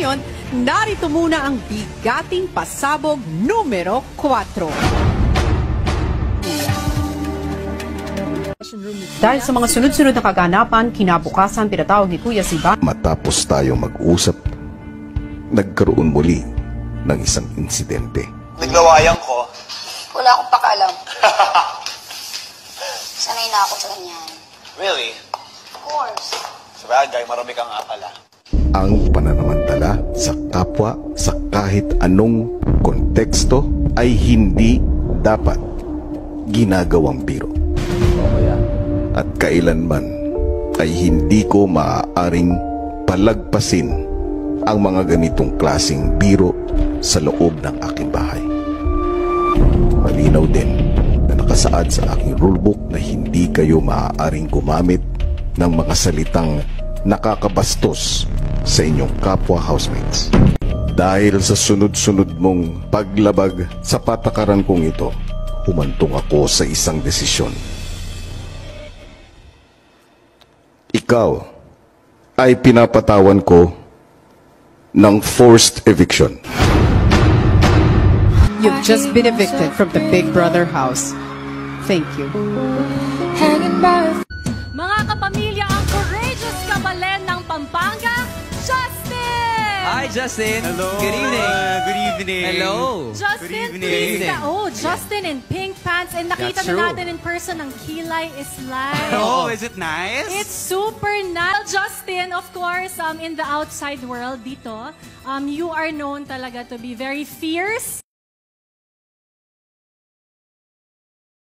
Ngayon, narito muna ang bigating pasabog numero 4. Dahil sa mga sunod-sunod na kaganapan, kinabukasan pinatawag ni Kuya si Ban. Matapos tayo mag-usap, nagkaroon muli ng isang insidente. Naglawayang ko. Wala akong pakalam. Sanay na ako sa ganyan. Really? Of course. Sa bagay, marami kang akala. Ang pananamantala sa kapwa sa kahit anong konteksto ay hindi dapat ginagawang biro. At kailanman ay hindi ko maaaring palagpasin ang mga ganitong klaseng biro sa loob ng aking bahay. Malinaw din na nakasaad sa aking rulebook na hindi kayo maaaring gumamit ng mga salitang nakakabastos sa inyong kapwa housemates. Dahil sa sunod-sunod mong paglabag sa patakaran kong ito, humantong ako sa isang desisyon. Ikaw ay pinapatawan ko ng forced eviction. You've just been evicted from the Big Brother house. Thank you. Mga kapamilya, ang courageous kabalen ng Pampanga, Justin! Hi, Justin. Hello. Good evening. Good evening. Hello. Justin, Good evening. please. Justin in pink pants. And nakita That's na true. natin in person ang kilay is live. Oh, is it nice? It's super nice. Justin, of course, in the outside world dito, you are known talaga to be very fierce,